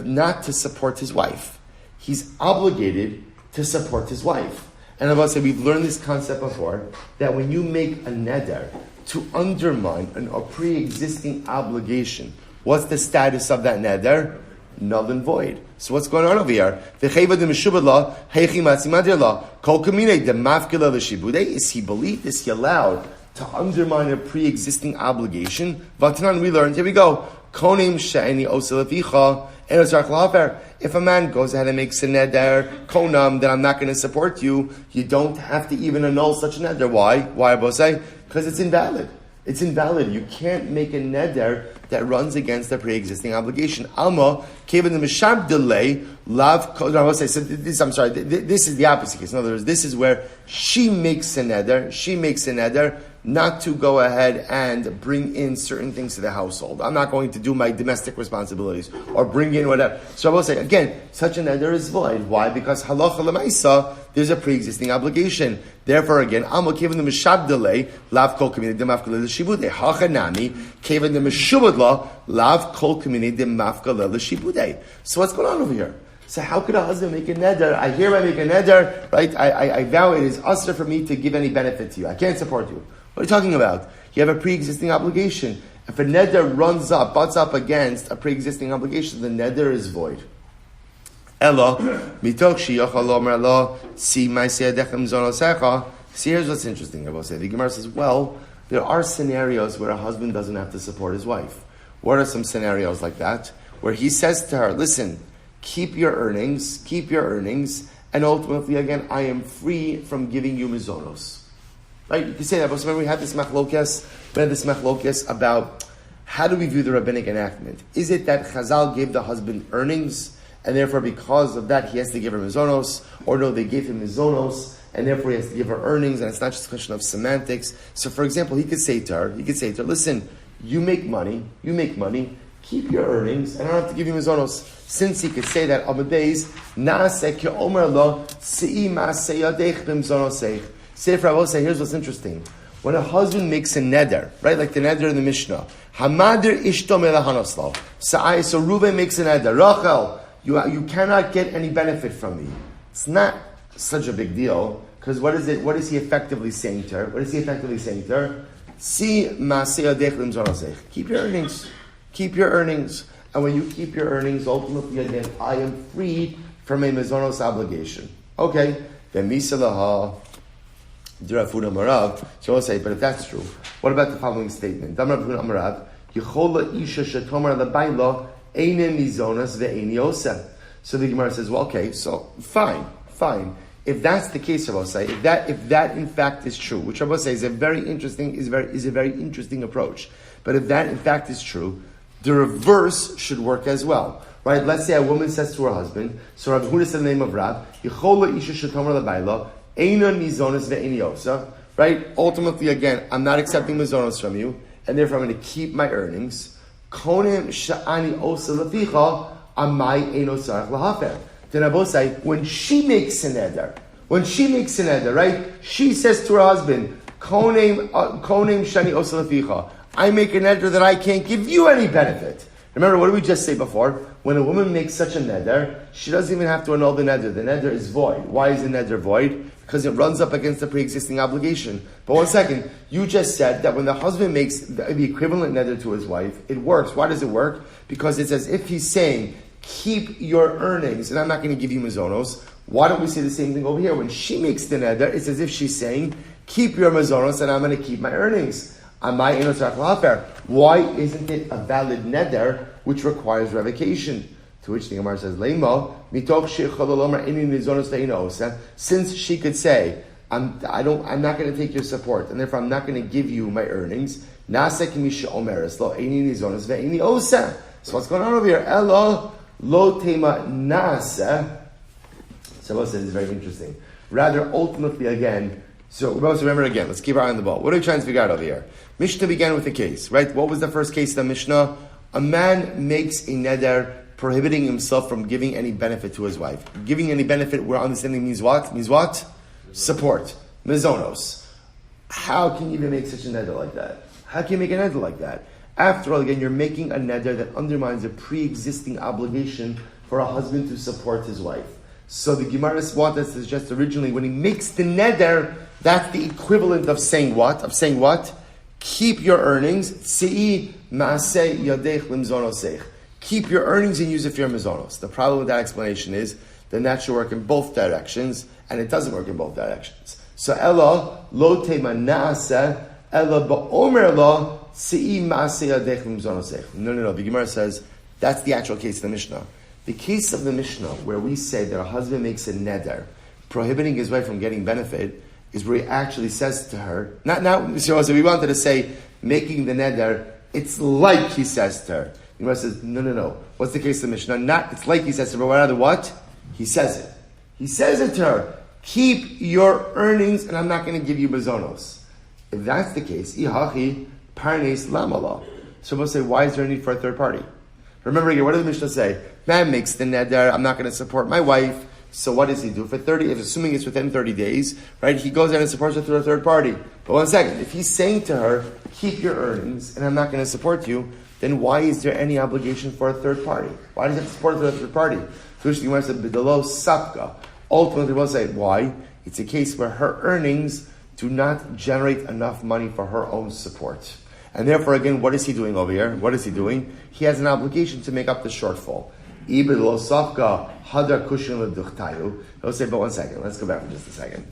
not to support his wife? He's obligated to support his wife. And I've said we've learned this concept before, that when you make a neder to undermine a pre-existing obligation, what's the status of that neder? Null and void. So what's going on over here? Is he believed? Is he allowed to undermine a pre-existing obligation? Vatanan, we learned, here we go. If a man goes ahead and makes a neder, konam, that I'm not going to support you, you don't have to even annul such a neder. Why? Why, Abosai? Because it's invalid. It's invalid. You can't make a neder that runs against a pre-existing obligation. Alma, given the mishab delay, lav. This is the opposite case. In other words, this is where she makes a neder not to go ahead and bring in certain things to the household. I'm not going to do my domestic responsibilities or bring in whatever. So I will say, again, such a neder is void. Why? Because halacha lemaisa, there's a pre-existing obligation. Therefore, again, Amo given the mishab delay, lav kol kamini de mafkalel shibude. Hachanami, given the mishubad law, lav kol kamini de mafkalel shibude. So what's going on over here? So how could a husband make a neder? I hereby make a neder, right? I vow it is usher for me to give any benefit to you. I can't support you. What are you talking about? You have a pre-existing obligation. If a neder butts up against a pre-existing obligation, the neder is void. See, here's what's interesting. I will say. The Gemara says, well, there are scenarios where a husband doesn't have to support his wife. What are some scenarios like that? Where he says to her, listen, keep your earnings, and ultimately, again, I am free from giving you mizonos. Right? You can say that, but remember we had this machlokes about how do we view the rabbinic enactment? Is it that Chazal gave the husband earnings, and therefore because of that he has to give her mizonos, or no, they gave him mizonos, and therefore he has to give her earnings, and it's not just a question of semantics. So for example, he could say to her, listen, you make money, keep your earnings, and I don't have to give you mizonos. Since he could say that, Sefer Avosai, here's what's interesting. When a husband makes a neder, right, like the neder in the Mishnah, Hamadir ishto melahanoslav. So Reuven makes a neder. Rachel, you cannot get any benefit from me. It's not such a big deal, because what is he effectively saying to her? Si ma'aseh lim zonosech. Keep your earnings. And when you keep your earnings, ultimately again, I am freed from a mizonos obligation. Okay, then misalaha. So I'll say, but if that's true, what about the following statement? So the Gemara says, well, okay, so fine. If that's the case, I'll say, if that in fact is true, which I will say is a very interesting approach. But if that in fact is true, the reverse should work as well. Right? Let's say a woman says to her husband, so Rav Yehuda said the name of Rav, right? Ultimately, again, I'm not accepting mizonos from you, and therefore I'm going to keep my earnings. Then I both say, when she makes a neder, right? She says to her husband, I make a neder that I can't give you any benefit. Remember, what did we just say before? When a woman makes such a neder, she doesn't even have to annul the neder. The neder is void. Why is the neder void? Because it runs up against the pre-existing obligation. But one second, you just said that when the husband makes the equivalent neder to his wife, it works. Why does it work? Because it's as if he's saying, keep your earnings, and I'm not going to give you mizonos. Why don't we say the same thing over here? When she makes the neder, it's as if she's saying, keep your mizonos, and I'm going to keep my earnings. Why isn't it a valid neder which requires revocation? To which the Gemara says, since she could say, I'm not going to take your support, and therefore I'm not going to give you my earnings. So what's going on over here? Elo lo tema nasa. So this is very interesting. Rather, ultimately, again, so we must remember again, let's keep our eye on the ball. What are we trying to figure out over here? Mishnah began with a case, right? What was the first case of the Mishnah? A man makes a neder prohibiting himself from giving any benefit to his wife. Giving any benefit, we're understanding means what? Means what? Support. Mizonos. How can you even make such a neder like that? How can you make a neder like that? After all, again, you're making a neder that undermines a pre-existing obligation for a husband to support his wife. So the Gemara wanted to suggest originally, when he makes the neder, that's the equivalent of saying what? Of saying what? Keep your earnings. Keep your earnings and use it for your mizonos. The problem with that explanation is then that should work in both directions, and it doesn't work in both directions. So Ella lo tema naaseh Ella ba'omer lo sei maaseh yadech mizonosech. No. The Gemara says that's the actual case of the Mishnah. The case of the Mishnah where we say that a husband makes a neder prohibiting his wife from getting benefit is where he actually says to her, so we wanted to say making the neder, it's like he says to her. The Gemara says, no. What's the case of the Mishnah? It's like he says to her, but rather what? He says it. He says it to her. Keep your earnings, and I'm not going to give you mazonos. If that's the case, ihachi parnes lamala. So we'll say, why is there a need for a third party? Remember here, what did the Mishnah say? Man makes the neder, I'm not going to support my wife. So what does he do? For 30, assuming it's within 30 days, right? He goes out and supports her through a third party. But one second, if he's saying to her, keep your earnings, and I'm not going to support you, then why is there any obligation for a third party? Why does he have to support a third party? So the Gemara said, b'dalo sapka. Ultimately, we'll say, why? It's a case where her earnings do not generate enough money for her own support. And therefore, again, what is he doing over here? What is he doing? He has an obligation to make up the shortfall. He'll say, but one second, let's go back for just a second.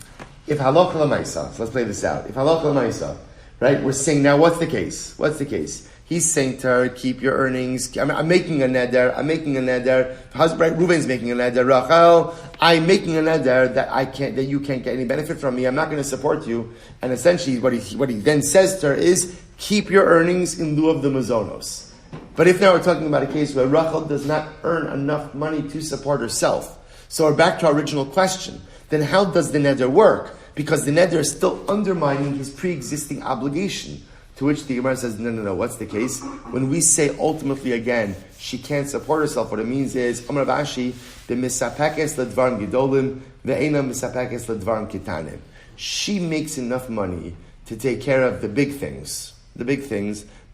If halacha l'maisa, so let's play this out. If halacha l'maisa, right, we're saying now, what's the case? He's saying to her, keep your earnings. I'm making a neder. Husband, right, Reuven's making a neder. Rachel, I'm making a neder that you can't get any benefit from me. I'm not going to support you. And essentially, what he then says to her is, keep your earnings in lieu of the mazonos. But if now we're talking about a case where Rachel does not earn enough money to support herself, so we're back to our original question, then how does the neder work? Because the neder is still undermining his pre-existing obligation. To which the Gemara says, no, what's the case? When we say ultimately again, she can't support herself, what it means is, Amar Bashi, the misapakes ledvarim gidolim, ve'ena misapakes ledvarim kitanim. She makes enough money to take care of the big things,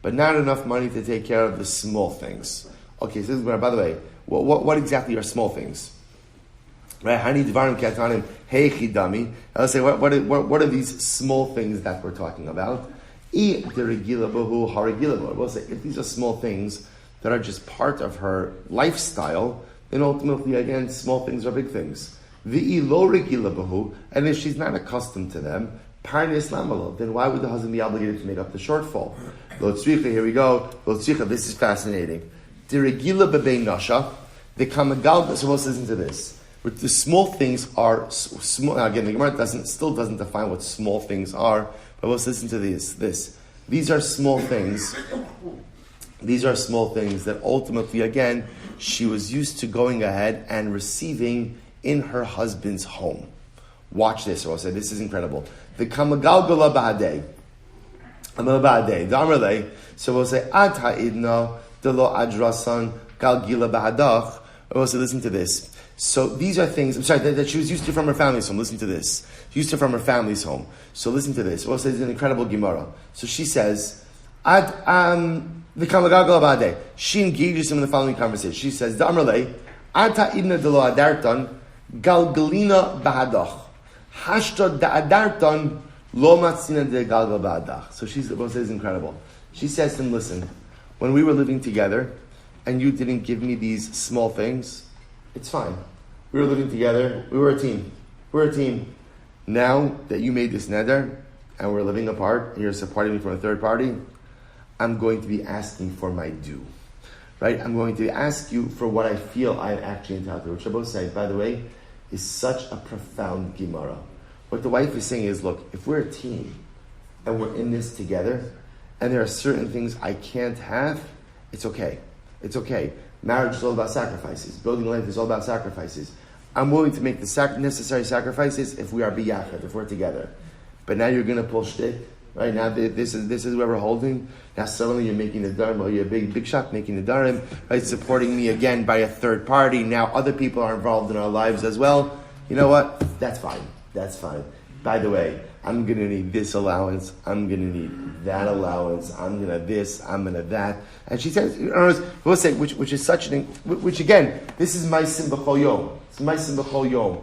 but not enough money to take care of the small things. Okay, so by the way, what exactly are small things? Right? Hani dvarim kitanim, hey chidami. Let's say, what are these small things that we're talking about? We'll say, if these are small things that are just part of her lifestyle, then ultimately, again, small things are big things. And if she's not accustomed to them, then why would the husband be obligated to make up the shortfall? Here we go. This is fascinating. The kamagal, so let's listen to this. The small things are small. Again, the Gemara still doesn't define what small things are. But let's listen to this. These are small things. These are small things that ultimately, again, she was used to going ahead and receiving in her husband's home. Watch this. I'll say this is incredible. The kamagalgala ba'adei. So we'll say ad ha'idna delo adrasan galgila ba'adach. We'll say listen to this. So these are things, that she was used to from her family's home. Listen to this. Used to from her family's home. So listen to this. Well, it's an incredible Gemara. So she says, she engages him in the following conversation. She says, Ata ibna de lo adartan galgalina bahadach. Hashta da adartan lo matzina de galgal bahadach. So she's, well, it's incredible. She says to him, listen, when we were living together and you didn't give me these small things, it's fine. We were living together. We were a team. Now that you made this neder and we're living apart and you're supporting me from a third party, I'm going to be asking for my due. Right? I'm going to ask you for what I feel I'm actually entitled to. Which I both say, by the way, is such a profound Gemara. What the wife is saying is, look, if we're a team and we're in this together, and there are certain things I can't have, it's okay. It's okay. Marriage is all about sacrifices. Building life is all about sacrifices. I'm willing to make the necessary sacrifices if we are biyachad, if we're together. But now you're going to pull shtick, right? Now this is where we're holding. Now suddenly you're making the darim, or you're a big shot making the darim, right? Supporting me again by a third party. Now other people are involved in our lives as well. You know what? That's fine. That's fine. By the way, I'm going to need this allowance. I'm going to need that allowance. I'm going to this. I'm going to that. And she says, we'll say, which is such an, which again, this is my sim b'chol yom. It's my sim b'chol yom.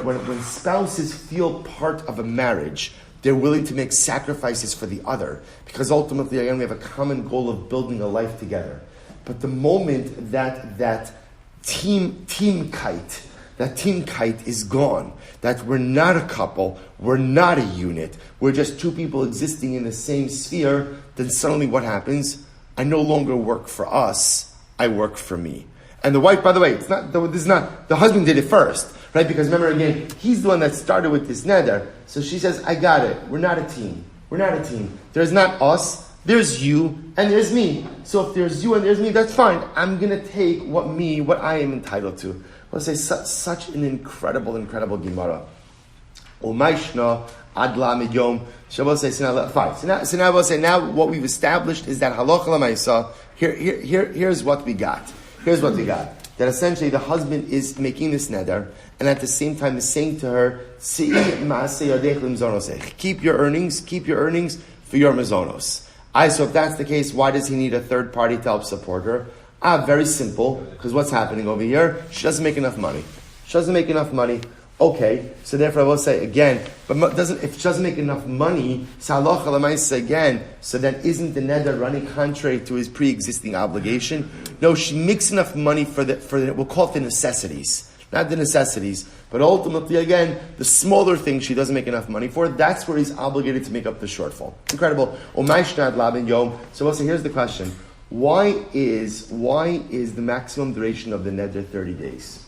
When spouses feel part of a marriage, they're willing to make sacrifices for the other, because ultimately, again, we have a common goal of building a life together. But the moment that team kite is gone, that we're not a couple, we're not a unit, we're just two people existing in the same sphere, then suddenly what happens? I no longer work for us, I work for me. And the wife, by the way, the husband did it first, right? Because remember again, he's the one that started with this neder. So she says, I got it. We're not a team. We're not a team. There's not us, there's you, and there's me. So if there's you and there's me, that's fine. I'm going to take what I am entitled to. Let's say such an incredible Gemara. Umayshna adla midyom. Shabbos say fine. So now we'll say now what we've established is that halacha l'maisa. Here's what we got. Here's what we got. That essentially the husband is making this neder, and at the same time is saying to her, keep your earnings for your mazonos. So if that's the case, why does he need a third party to help support her? Very simple, because what's happening over here? She doesn't make enough money. Okay, so therefore I will say again, but if she doesn't make enough money, again, so then isn't the neder running contrary to his pre-existing obligation? No, she makes enough money for we'll call it the necessities. Not the necessities, but ultimately again, the smaller things she doesn't make enough money for, that's where he's obligated to make up the shortfall. Incredible. So we'll say, here's the question. Why is the maximum duration of the neder 30 days?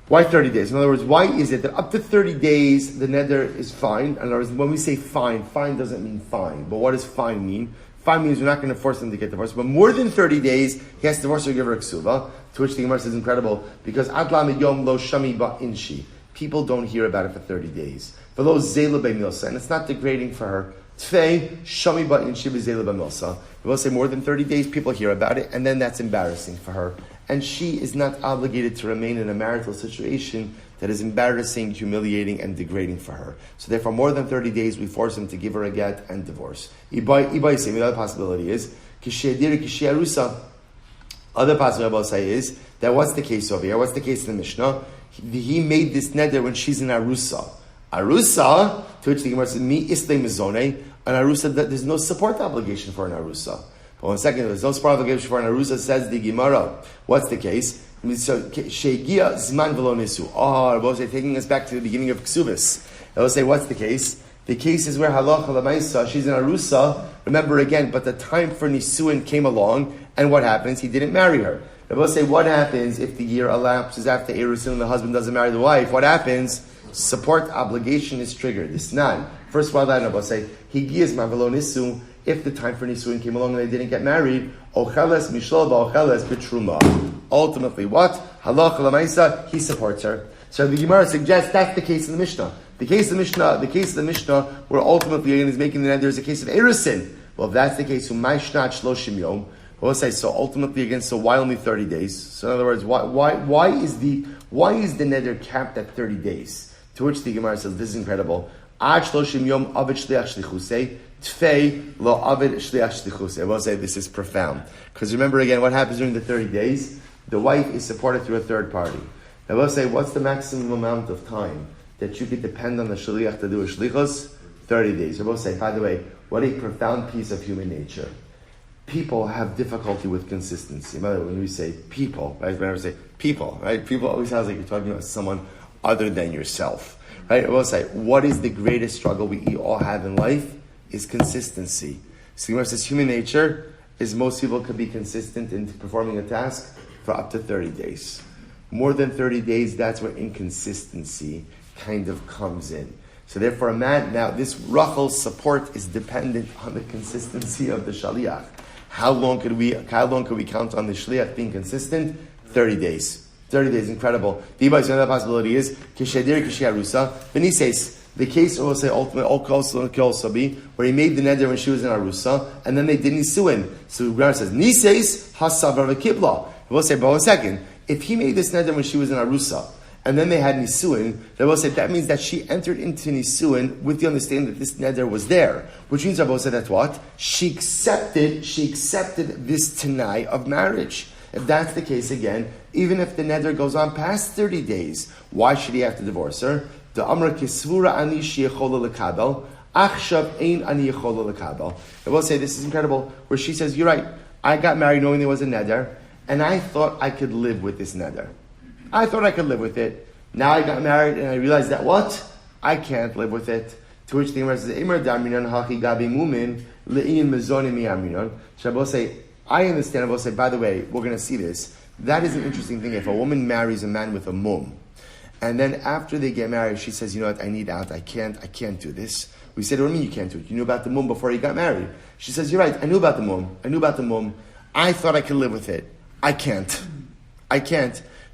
Why 30 days? In other words, why is it that up to 30 days the neder is fine? In other words, when we say fine doesn't mean fine. But what does fine mean? Fine means we're not going to force them to get divorced. But more than 30 days, he has to divorce her or give her a ksuva. To which the Gemara says incredible, because adla midyom lo shami ba inshi. People don't hear about it for 30 days. For those zela b'milsa, and it's not degrading for her. Tfei shami ba inshi b'zela b'milsa. We will say more than 30 days, people hear about it, and then that's embarrassing for her. And she is not obligated to remain in a marital situation that is embarrassing, humiliating, and degrading for her. So therefore, more than 30 days, we force him to give her a get and divorce. The other possibility is, other possibility is, that what's the case over here? What's the case in the Mishnah? He made this neder when she's in Arusa. Arusa, to which the Gemara says, Mi islay mizone, an Arusa, there's no support obligation for an Arusa. But 1 second, there's no support obligation for an Arusa, says the Gemara. What's the case? So, Shegia Zman Velo Nisu. We'll say, taking us back to the beginning of Kesuvos. I will say, what's the case? The case is where halacha l'maisa, she's in Arusa, remember again, but the time for Nisuin came along, and what happens? He didn't marry her. I will say, what happens if the year elapses after Erusin and the husband doesn't marry the wife? What happens? Support obligation is triggered. It's not. First one line, I will say, Higias man velo nisu. If the time for Nisuin came along and they didn't get married, Ocheles Michal v'Ocheles b'truma. Ultimately, what? Halacha l'maisa, he supports her. So the Gemara suggests that's the case in the Mishnah. The case of the Mishnah, where ultimately again is making the end, there's a case of Erusin. Well, if that's the case, Umayshnat shloshim yom. We'll say, so ultimately again, so why only 30 days? So in other words, why is the neder capped at 30 days? To which the Gemara says, this is incredible. Ad shloshim yom avid shliach shlichusei. Tfei lo avid shliach shlichusei. We'll say this is profound. Because remember again, what happens during the 30 days? The wife is supported through a third party. Now we'll say, what's the maximum amount of time that you could depend on the shliach to do a shlichus? 30 days. We'll say, by the way, what a profound piece of human nature. People have difficulty with consistency. By the way, when we say people, right? Whenever we say people, right? People always sounds like you're talking about someone other than yourself. Right? I will say, what is the greatest struggle we all have in life? Is consistency. So Gemara says human nature is most people can be consistent in performing a task for up to 30 days. More than 30 days, that's where inconsistency kind of comes in. So therefore, a man, now this Rachel's support is dependent on the consistency of the shaliach. How long could we count on the shliach being consistent? 30 days. 30 days, incredible. The other possibility is Bernice. The case will say ultimately could also be where he made the neder when she was in Arusa, and then they did nisuin. So Gemara says Nises hasavar v'kibla. We'll say, but 1 second, if he made this neder when she was in Arusa, and then they had nisuin, they will say that means that she entered into nisuin with the understanding that this neder was there, which means Rabbi said that's what she accepted this tanai of marriage. If that's the case again, even if the neder goes on past 30 days, why should he have to divorce her? The Amra Kesuvos ani sheyechola lekabel, achshav ein ani yechola lekabel. I will say this is incredible, where she says, "You're right. I got married knowing there was a neder, and I thought I could live with this neder. I thought I could live with it. Now I got married, and I realized that what I can't live with it." To which the Gemara says, "Emer daminon haki gabi mumin le'in mezonim yaminon." So I will say, I understand. I will say, by the way, we're going to see this. That is an interesting thing. If a woman marries a man with a mum, and then after they get married, she says, "You know what? I need out. I can't do this." We said, "What do you mean you can't do it? You knew about the mum before you got married." She says, "You're right. I knew about the mum. I thought I could live with it. I can't.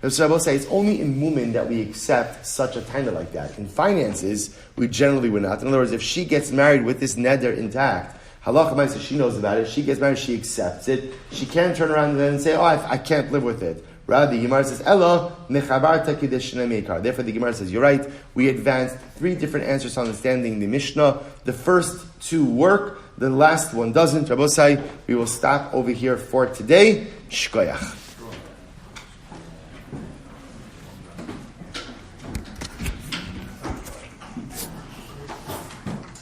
So I will say, it's only in mumin that we accept such a tender like that. In finances, we generally would not. In other words, if she gets married with this neder intact, halacha says she knows about it. She gets married, she accepts it. She can't turn around and then say, "Oh, I can't live with it." Rather, the Gemara says, "Elo mechabarta kiddushna meikar." Therefore, the Gemara says, "You're right. We advanced 3 different answers to understanding the Mishnah. The first 2 work, the last one doesn't." Rabosai, we will stop over here for today. Shkoyach.